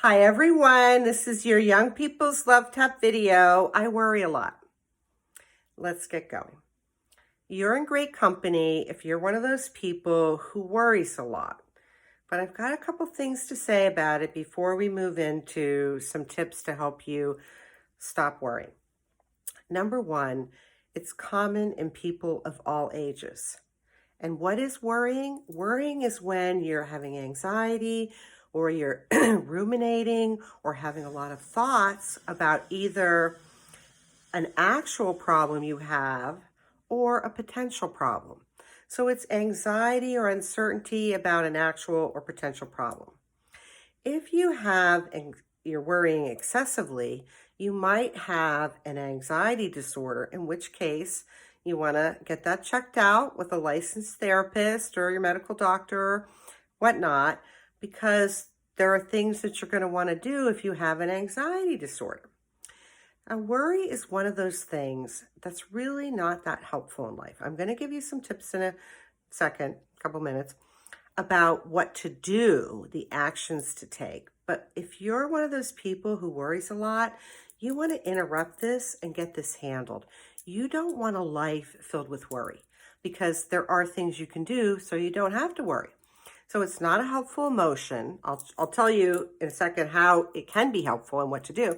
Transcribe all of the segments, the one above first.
Hi everyone, this is your Young People's Love Tap video. I worry a lot. Let's get going. You're in great company if you're one of those people who worries a lot. But I've got a couple things to say about it before we move into some tips to help you stop worrying. Number one, it's common in people of all ages. And what is worrying? Worrying is when you're having anxiety or you're ruminating or having a lot of thoughts about either an actual problem you have or a potential problem. So it's anxiety or uncertainty about an actual or potential problem. If you're worrying excessively, you might have an anxiety disorder, in which case you want to get that checked out with a licensed therapist or your medical doctor or whatnot, because there are things that you're going to want to do if you have an anxiety disorder. Now, worry is one of those things that's really not that helpful in life. I'm going to give you some tips in a second, couple minutes, about what to do, the actions to take. But if you're one of those people who worries a lot, you want to interrupt this and get this handled. You don't want a life filled with worry, because there are things you can do so you don't have to worry. So it's not a helpful emotion. I'll tell you in a second how it can be helpful and what to do.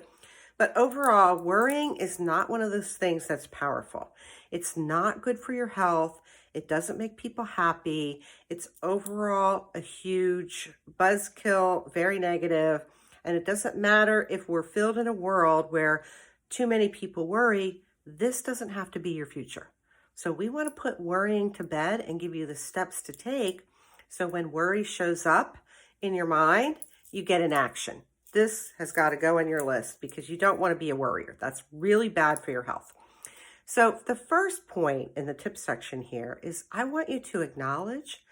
But overall, worrying is not one of those things that's powerful. It's not good for your health. It doesn't make people happy. It's overall a huge buzzkill, very negative. And it doesn't matter if we're filled in a world where too many people worry, this doesn't have to be your future. So we want to put worrying to bed and give you the steps to take. So when worry shows up in your mind, you get an action. This has got to go on your list because you don't want to be a worrier. That's really bad for your health. So the first point in the tip section here is I want you to acknowledge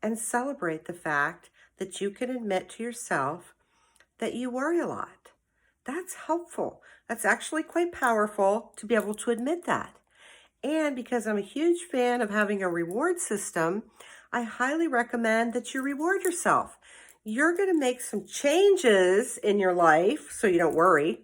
and celebrate the fact that you can admit to yourself that you worry a lot. That's helpful. That's actually quite powerful to be able to admit that. And because I'm a huge fan of having a reward system, I highly recommend that you reward yourself. You're going to make some changes in your life so you don't worry.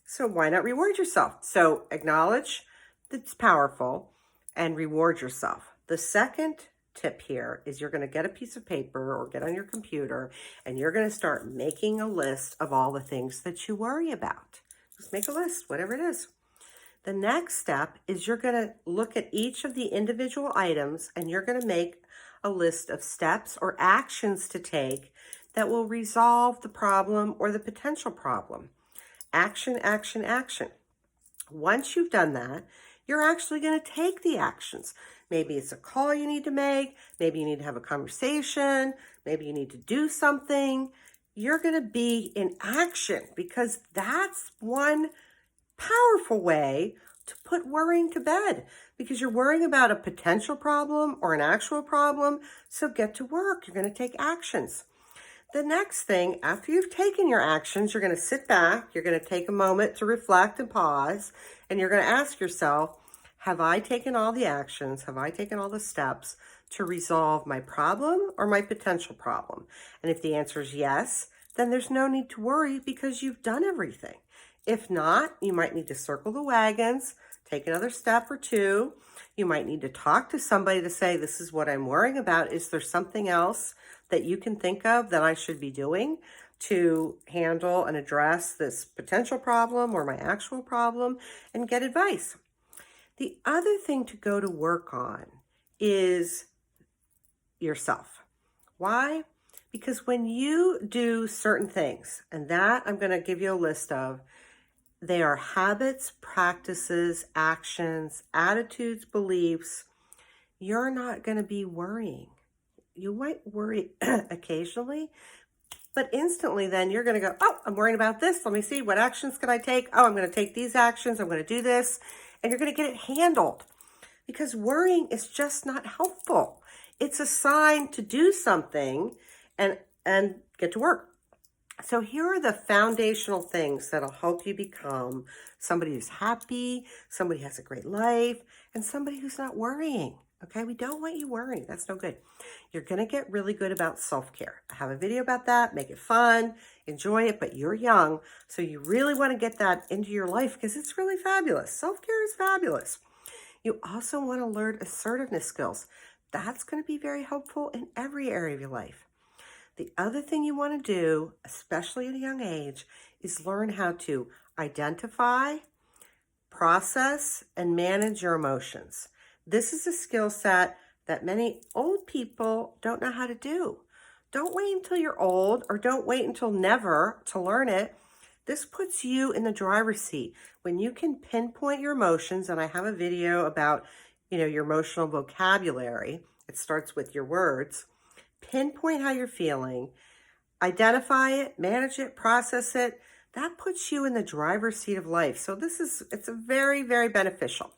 So why not reward yourself? So acknowledge that it's powerful and reward yourself. The second tip here is you're going to get a piece of paper or get on your computer and you're going to start making a list of all the things that you worry about. Just make a list, whatever it is. The next step is you're going to look at each of the individual items and you're going to make a list of steps or actions to take that will resolve the problem or the potential problem. Action, action, action. Once you've done that, you're actually going to take the actions. Maybe it's a call you need to make. Maybe you need to have a conversation. Maybe you need to do something. You're going to be in action because that's one powerful way to put worrying to bed, because you're worrying about a potential problem or an actual problem. So get to work. You're going to take actions. The next thing, after you've taken your actions, you're going to sit back, you're going to take a moment to reflect and pause, and you're going to ask yourself, have I taken all the actions? Have I taken all the steps to resolve my problem or my potential problem? And if the answer is yes, then there's no need to worry because you've done everything. If not, you might need to circle the wagons, take another step or two. You might need to talk to somebody to say, this is what I'm worrying about. Is there something else that you can think of that I should be doing to handle and address this potential problem or my actual problem, and get advice? The other thing to go to work on is yourself. Why? Because when you do certain things, and that I'm going to give you a list of, they are habits, practices, actions, attitudes, beliefs. You're not going to be worrying. You might worry occasionally, but instantly then you're going to go, oh, I'm worrying about this. Let me see, what actions can I take? Oh, I'm going to take these actions. I'm going to do this. And you're going to get it handled, because worrying is just not helpful. It's a sign to do something and get to work. So here are the foundational things that'll help you become somebody who's happy, somebody who has a great life, and somebody who's not worrying Okay, we don't want you worrying. That's no good. You're going to get really good about self-care. I have a video about that. Make it fun, enjoy it, but you're young, so you really want to get that into your life because it's really fabulous. Self-care is fabulous. You also want to learn assertiveness skills. That's going to be very helpful in every area of your life. The other thing you want to do, especially at a young age, is learn how to identify, process, and manage your emotions. This is a skill set that many old people don't know how to do. Don't wait until you're old, or don't wait until never to learn it. This puts you in the driver's seat. When you can pinpoint your emotions, and I have a video about, your emotional vocabulary. It starts with your words. Pinpoint how you're feeling, identify it, manage it, process it. That puts you in the driver's seat of life. So it's a very, very beneficial.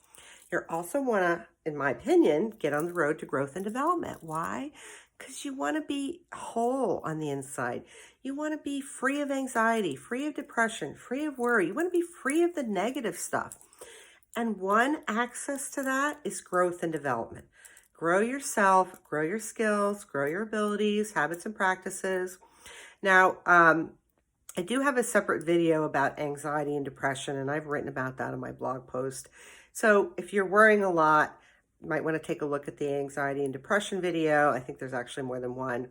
You also want to, in my opinion, get on the road to growth and development. Why? Because you want to be whole on the inside. You want to be free of anxiety, free of depression, free of worry. You want to be free of the negative stuff. And one access to that is growth and development. Grow yourself, grow your skills, grow your abilities, habits, and practices. Now, I do have a separate video about anxiety and depression, and I've written about that in my blog post. So if you're worrying a lot, you might want to take a look at the anxiety and depression video. I think there's actually more than one.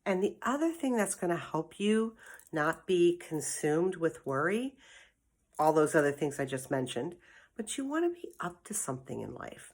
And the other thing that's going to help you not be consumed with worry, all those other things I just mentioned, but you want to be up to something in life.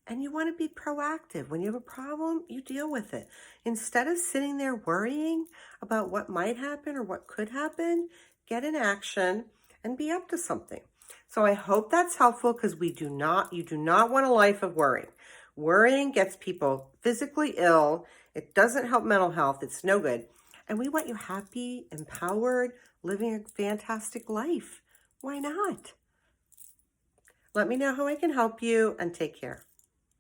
And you want to be proactive. When you have a problem, you deal with it. Instead of sitting there worrying about what might happen or what could happen, get in action and be up to something. So I hope that's helpful, because you do not want a life of worrying. Worrying gets people physically ill. It doesn't help mental health. It's no good. And we want you happy, empowered, living a fantastic life. Why not? Let me know how I can help you, and take care.